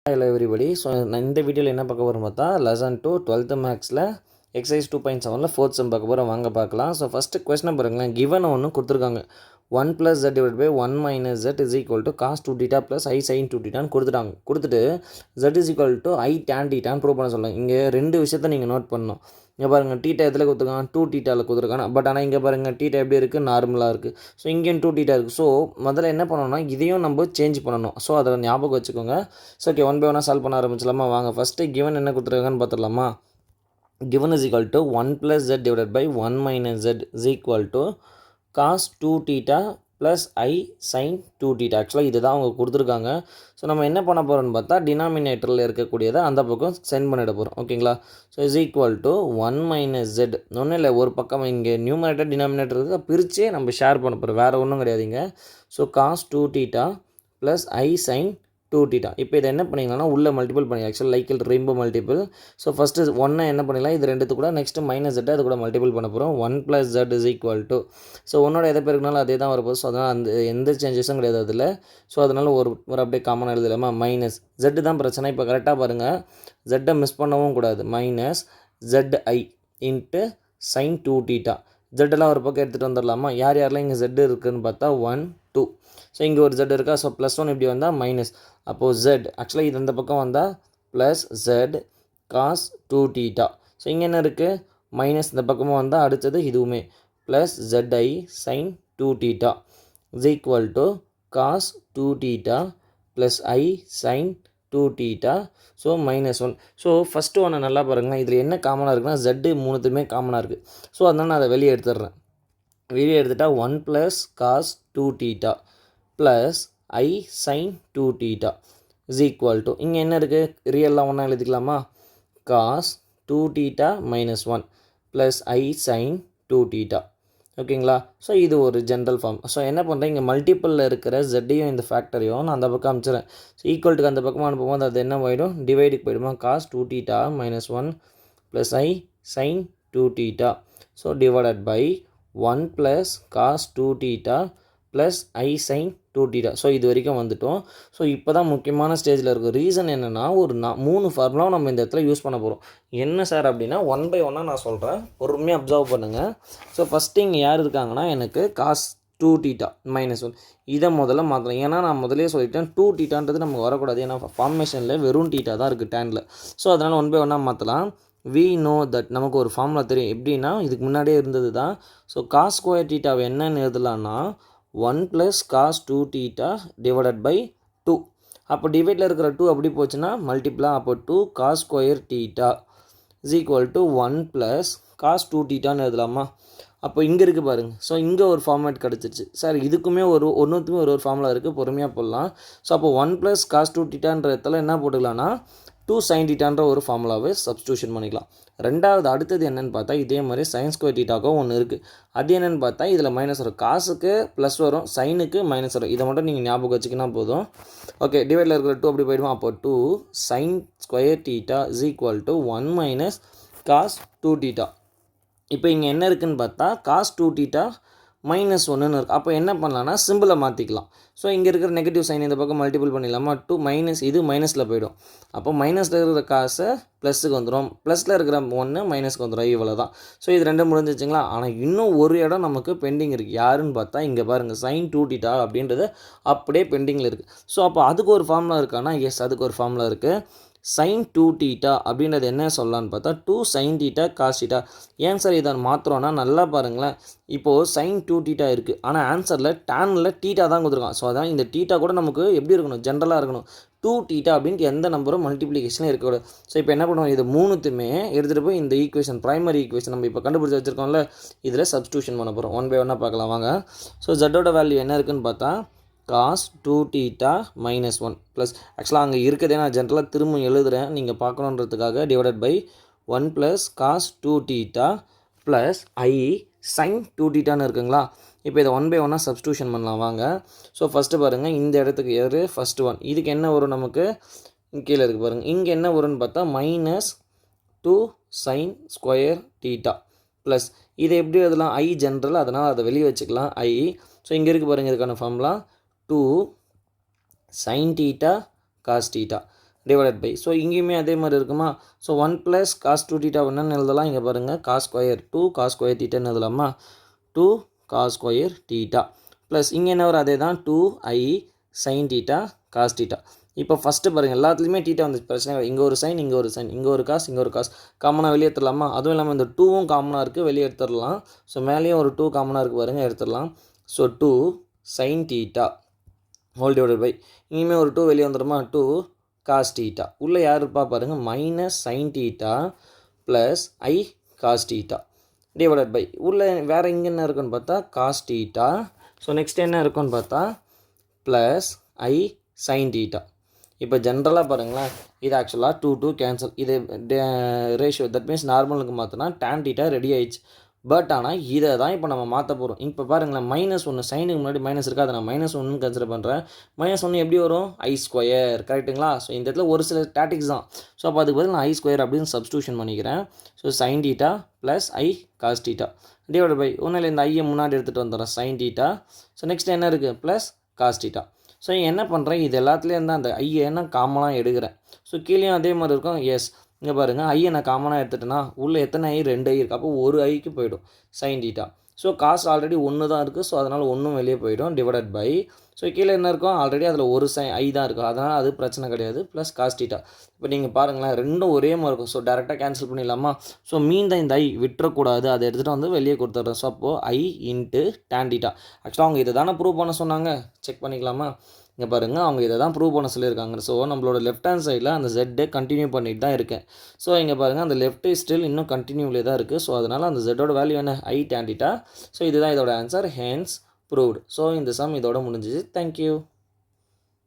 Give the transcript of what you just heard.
Hello everybody. So நான் இந்த வீடியோவில் என்ன பார்க்க போகிறோம் பார்த்தா லெசன் 2 12th மேக்ஸில் எக்ஸசைஸ் 2.7ல் ஃபோர்த் சம் பார்க்க போகிறோம். வாங்க பார்க்கலாம். ஸோ ஃபஸ்ட்டு கொஸ்டினை பாருங்களேன். கிவன் ஒன்று கொடுத்துருக்காங்க. 1 + z / 1 - z = cos 2θ + i sin 2θன்னு கொடுத்துட்டு z = i tan θன்னு ப்ரூவ் பண்ண சொல்லுங்கள். இங்கே ரெண்டு விஷயத்த நீங்கள் நோட் பண்ணணும். இங்கே பாருங்கள், தீட்டா எதில் கொடுத்துருக்காங்க, 2θவில் கொடுத்துருக்காங்க. பட் ஆனால் இங்கே பாருங்கள், தீட்டா எப்படி இருக்குது, நார்மலாக இருக்குது. ஸோ இங்கேயும் 2θ இருக்குது. ஸோ முதல்ல என்ன பண்ணணும்னா இதையும் நம்ம சேஞ்ச் பண்ணணும். ஸோ அதை ஞாபகம் வச்சுக்கோங்க. ஸோ ஓகே, ஒன் பை ஒன்னாக சால்வ் பண்ண ஆரம்பிச்சலாமா? வாங்க. ஃபஸ்ட்டு கிவன் என்ன கொடுத்துருக்காங்கன்னு பார்த்துடலாமா? given is equal to 1 + z / 1 - z = cos 2θ + i sin 2θ. ஆக்சுவலாக இதுதான் அவங்க கொடுத்துருக்காங்க. ஸோ நம்ம என்ன பண்ண போகிறோம்னு பார்த்தா டினாமினேட்டரில் இருக்கக்கூடியதை அந்த பக்கம் சென்ட் பண்ணிட போகிறோம். ஓகேங்களா? So is equal to 1 - z. ஒன்றும் இல்லை, ஒரு பக்கம் இங்கே நியூமரேட்டர் டினாமினேட்டர் இருக்குது, பிரித்து நம்ம ஷேர் பண்ண போகிறோம். வேறு ஒன்றும் கிடையாதுங்க. So cos 2θ + i sin 2θ. இப்போ இதை என்ன பண்ணிக்கலாம்னா உள்ளே மல்டிபிள் பண்ணிக்கலாம். ஆக்சுவலாக like rainbow multiple. So first ஒன்றை என்ன பண்ணிக்கலாம், இது ரெண்டுத்து கூட நெக்ஸ்ட்டு -z அது கூட மல்டிபிள் பண்ண போகிறோம். 1 + z = ஸோ ஒன்னோட எதை பேருக்குனாலும் அதே தான் வரப்போகுது. ஸோ அதனால் அந்த எந்த சேஞ்சஸும் கிடையாது அதில். ஸோ அதனால் ஒரு அப்படியே காமனாக எழுதலாமா? -z தான் பிரச்சனை. இப்போ கரெக்டாக பாருங்கள், ஜெட்டை மிஸ் பண்ணவும் கூடாது. -zi × sin 2θ. ஜெட்டெல்லாம் ஒரு பக்கம் எடுத்துகிட்டு வந்துடலாமா? யாரெல்லாம் இங்கே z இருக்குதுன்னு பார்த்தா 1 2. ஸோ இங்கே ஒரு z இருக்கா. ஸோ +1 இப்படி வந்தால் மைனஸ். அப்போது z ஆக்சுவலாக இது இந்த பக்கம் வந்தால் +z cos 2θ. ஸோ இங்கே என்ன இருக்குது, மைனஸ் இந்த பக்கமாக வந்தால் அடுத்தது இதுவுமே +zi sin 2θ = cos 2θ + i sin 2θ. So -1. So first ஒன்று நல்லா பாருங்கள், இதில் என்ன காமனாக இருக்குன்னா z மூணுத்துமே காமனாக இருக்குது. ஸோ அதனால் நான் அதை வெளியே எடுத்துடுறேன். வெளியே எடுத்துட்டால் 1 + cos 2θ + i sin 2θ = இங்கே என்ன இருக்குது, ரியல்லாம் ஒன்றா எழுதிக்கலாமா? cos 2θ - 1 + i sin 2θ. ஓகேங்களா? ஸோ இது ஒரு ஜென்ரல் ஃபார்ம். ஸோ என்ன பண்ணுறேன், இங்கே மல்டிப்பிளில் இருக்கிற ஜெட்டையும் இந்த ஃபேக்டரையும் நான் அந்த பக்கம் அனுப்பிச்சிடுறேன். ஸோ ஈக்குவல்ட்டுக்கு அந்த பக்கமாக அனுப்பும்போது அது என்ன ஆகிடும், டிவைடுக்கு போயிடுமா? cos 2θ - 1 + i sin 2θ. So divided by 1 + cos 2θ + i sin 2θ. So இது வரைக்கும் வந்துட்டோம். ஸோ இப்போ தான் முக்கியமான ஸ்டேஜில் இருக்கும். ரீசன் என்னென்னா ஒரு 3 ஃபார்முலாவும் நம்ம இந்த இடத்துல யூஸ் பண்ண போகிறோம். என்ன சார் அப்படின்னா, ஒன் பை ஒன்னாக நான் சொல்கிறேன், பொறுமையாக அப்சர்வ் பண்ணுங்கள். ஸோ ஃபஸ்ட்டு இங்கே யார் இருக்காங்கன்னா, எனக்கு cos 2θ - 1 இதை முதல்ல மாற்றலாம். ஏன்னா நான் முதலே சொல்லிட்டேன் 2θன்றது நமக்கு வரக்கூடாது. ஏன்னா ஃபார்மேஷனில் வெறும் θ தான் இருக்குது டேனில். ஸோ அதனால் ஒன் பை ஒன்னாக மாற்றலாம். we know that நமக்கு ஒரு ஃபார்முலா தெரியும். எப்படின்னா இதுக்கு முன்னாடியே இருந்தது தான். ஸோ cos ஸ்கொயர் θவை என்னன்னு எழுதலான்னா 1 + cos 2θ / 2. அப்போ டிவைடில் இருக்கிற 2 அப்படி போச்சுன்னா மல்டிப்ளா. அப்போ 2 cos ஸ்கொயர் θ = 1 + cos 2θன்னு எழுதலாமா? அப்போ இங்கே இருக்குது பாருங்கள். ஸோ இங்கே ஒரு ஃபார்மேட் கிடச்சிருச்சு. சார் இதுக்குமே ஒன்றுத்துக்குமே ஒரு ஃபார்முலா இருக்குது, பொறுமையாக போடலாம். ஸோ அப்போ 1 + cos 2θன்ற இடத்துல என்ன போட்டுக்கலாம்னா 2 sin θன்ற ஒரு ஃபார்முலாவை சப்ஸ்டியூஷன் பண்ணிக்கலாம். ரெண்டாவது அடுத்தது என்னென்னு பார்த்தா இதே மாதிரி sin ஸ்கொயர் θக்கும் ஒன்று இருக்குது. அது என்னென்னு பார்த்தா இதில் மைனஸ் வரும். காசுக்கு ப்ளஸ் வரும், சைனுக்கு மைனஸ் வரும். இதை மட்டும் நீங்கள் ஞாபகம் வச்சுக்கினா போதும். ஓகே, டிவைடில் இருக்கிற 2 அப்படி போயிடுவோம். அப்போ 2 sin ஸ்கொயர் θ = 1 - cos 2θ. இப்போ இங்கே என்ன இருக்குதுன்னு பார்த்தா cos 2θ -1ன்னு இருக்குது. அப்போ என்ன பண்ணலான்னா சிம்பிளை மாற்றிக்கலாம். ஸோ இங்கே இருக்கிற நெகட்டிவ் சைன் இந்த பக்கம் மல்டிபிள் பண்ணிடலாமா? 2 இது மைனஸில் போயிடும். அப்போ மைனஸில் இருக்கிற காசை ப்ளஸுக்கு வந்துடும், ப்ளஸில் இருக்கிற 1 மைனஸ்க்கு வந்துடும். இவ்வளோ தான். ஸோ இது ரெண்டும் முடிஞ்சிச்சுங்களா? ஆனால் இன்னும் ஒரு இடம் நமக்கு பெண்டிங் இருக்குது. யாருன்னு பார்த்தா இங்கே பாருங்கள், sin 2θ அப்படின்றது அப்படியே பெண்டிங்கில் இருக்குது. ஸோ அப்போ அதுக்கு ஒரு ஃபார்முலா இருக்கானா? எஸ், அதுக்கு ஒரு ஃபார்முலா இருக்குது. sin 2θ அப்படின்றது என்ன சொல்லலான்னு பார்த்தா 2 sin θ cos θ. ஏன் சார் இதை மாற்றுறோன்னா நல்லா பாருங்களேன். இப்போது sin 2θ இருக்குது, ஆனால் ஆன்சரில் டேனில் θ தான் கொடுத்துருக்கான். ஸோ அதான் இந்த θ கூட நமக்கு எப்படி இருக்கணும், ஜென்ரலாக இருக்கணும். 2θ அப்படின்ட்டு எந்த நம்பரும் மல்டிப்ளிகேஷனும் இருக்கக்கூடாது. ஸோ இப்போ என்ன பண்ணுவோம், இது மூணுத்துமே எடுத்துகிட்டு போய் இந்த ஈக்குவேஷன், ப்ரைமரி ஈக்குவேஷன் நம்ம இப்போ கண்டுபிடிச்சி வச்சுருக்கோம்ல, இதில் சப்ஸ்டியூஷன் பண்ண போகிறோம். ஒன் பை ஒன்னாக பார்க்கலாம் வாங்க. ஸோ ஜெட்டோட வேல்யூ என்ன இருக்குதுன்னு பார்த்தா cos 2θ - 1 ப்ளஸ், ஆக்சுவலாக அங்கே இருக்கிறதே நான் ஜென்ரலாக திரும்ப எழுதுகிறேன் நீங்கள் பார்க்கணுன்றதுக்காக, divided by 1 + cos 2θ + i sin 2θன்னு இருக்குங்களா? இப்போ இதை ஒன் பை ஒன்னாக சப்ஸ்டியூஷன் பண்ணலாம் வாங்க. ஸோ ஃபஸ்ட்டு பாருங்கள், இந்த இடத்துக்கு எது ஃபஸ்ட்டு 1, இதுக்கு என்ன வரும் நமக்கு, கீழே இருக்குது பாருங்கள். இங்கே என்ன வரும்னு பார்த்தா -2 sin ஸ்கொயர் θ ப்ளஸ், இதை எப்படி எழுதலாம், i ஜென்ரல், அதனால் அதை வெளியே வச்சுக்கலாம் i. ஸோ இங்கே இருக்குது பாருங்கள், இதுக்கான formula 2 sin θ cos θ. Divided by. So இங்கேயுமே அதே மாதிரி இருக்குமா? ஸோ 1 + cos 2 தீட்டா என்னன்னு எழுதலாம்? இங்கே பாருங்கள் cos ஸ்கொயர் 2 cos ஸ்கொயர் தீட்டான்னு எழுதலாமா? 2 cos ஸ்கொயர் தீட்டா ப்ளஸ் இங்கே என்ன வரும்? அதே தான் 2i sin theta cos theta. இப்போ ஃபஸ்ட்டு பாருங்கள் எல்லாத்துலேயுமே தீட்டா வந்து பிரச்சனை இல்லை. இங்கே ஒரு சைன், இங்கே ஒரு சைன், இங்கே ஒரு காஸ், இங்கே ஒரு காஸ் காமனாக வெளியே எடுத்துடலாமா? அதுவும் இல்லாமல் இந்த 2வும் காமனாக இருக்குது, வெளியே எடுத்துடலாம். ஸோ மேலேயும் ஒரு 2 காமனாக இருக்குது பாருங்கள், எடுத்துடலாம். So 2 sin theta whole divided by இங்கேயுமே ஒரு 2 வெளியே வந்துடுமா? 2 cos தீட்டா. உள்ளே யார் இருப்பா பாருங்கள்? Minus sine theta plus I cos theta divided by உள்ளே வேறு இங்கே என்ன இருக்குன்னு பார்த்தா cos தீட்டா. ஸோ நெக்ஸ்ட் என்ன இருக்குன்னு பார்த்தா ப்ளஸ் ஐ சைன் தீட்டா. இப்போ ஜென்ரலாக பாருங்களேன், இது ஆக்சுவலாக 2 கேன்சல், இது ரேஷியோ தட் மீன்ஸ் நார்மலுக்கு மாற்றினா tan தீட்டா ரெடி ஆயிடுச்சு. பட் ஆனால் இதை தான் இப்போ நம்ம மாற்ற போகிறோம். இப்போ பாருங்களேன், -1 சைனுக்கு முன்னாடி மைனஸ் இருக்குது, அதை நான் -1 கன்சிடர் பண்ணுறேன். -1 எப்படி வரும்? ஐ ஸ்கொயர், கரெக்டுங்களா? ஸோ இந்த இடத்துல ஒரு சில ஸ்டாட்டிக்ஸ் தான். ஸோ அப்போ அதுக்கு பதில் நான் ஐ ஸ்கொயர் அப்படின்னு சப்ஸ்டியூஷன் பண்ணிக்கிறேன். So sine theta plus I cos theta divide by ஒன்றும் இல்லை, இந்த ஐயை முன்னாடி எடுத்துகிட்டு வந்துடுறேன், சைன் தீட்டா. ஸோ நெக்ஸ்ட் என்ன இருக்குது? Plus cos theta. ஸோ என்ன பண்ணுறேன், இது எல்லாத்துலேயும் தான் அந்த ஐயை நான் காமனாக எடுக்கிறேன். ஸோ கீழேயும் அதே மாதிரி இருக்கும். எஸ், இங்கே பாருங்கள், ஐயை நான் காமனாக எடுத்துட்டேன்னா உள்ளே எத்தனை ஐ? 2 ஐ இருக்குது. அப்போ ஒரு ஐக்கு போய்டும் சைன் தீட்டா. ஸோ காசு ஆல்ரெடி 1 தான் இருக்குது. ஸோ அதனால் 1 வெளியே போய்டும் டிவைடட் பை. ஸோ கீழே என்ன இருக்கும்? ஆல்ரெடி அதில் ஒரு ஐ தான் இருக்குது, அதனால் அது பிரச்சனை கிடையாது. Plus cos theta. இப்போ நீங்கள் பாருங்களேன், ரெண்டும் ஒரே மாதிரி இருக்கும். ஸோ டேரெக்டாக கேன்சல் பண்ணிடலாமா? ஸோ மீன் தான் இந்த ஐ விட்டுறக்கூடாது, அதை எடுத்துகிட்டு வந்து வெளியே கொடுத்துட்றேன். ஸோ அப்போது ஐ இன்ட்டு tan தீட்டா. ஆக்சுவலாக அவங்க இதை தானே ப்ரூவ் பண்ண சொன்னாங்க, செக் பண்ணிக்கலாமா? இங்கே பாருங்கள், அவங்க இதை தான் ப்ரூவ் பண்ண சொல்லியிருக்காங்க. ஸோ நம்மளோட லெஃப்ட் ஹேண்ட் சைடில் அந்த ஜெட்டை கண்டினியூ பண்ணிட்டு தான் இருக்கேன். ஸோ இங்கே பாருங்கள், அந்த லெஃப்ட் ஸ்டில் இன்னும் கண்டினியூவிலே தான் இருக்குது. ஸோ அதனால் அந்த ஜெட்டோட வேல்யூ என்ன? ஐ tan தீட்டா. ஸோ இதுதான் இதோட ஆன்சர், ஹென்ஸ் ப்ரூவ்டு. ஸோ இந்த சம் இதோட முடிஞ்சிச்சு. தேங்க்யூ.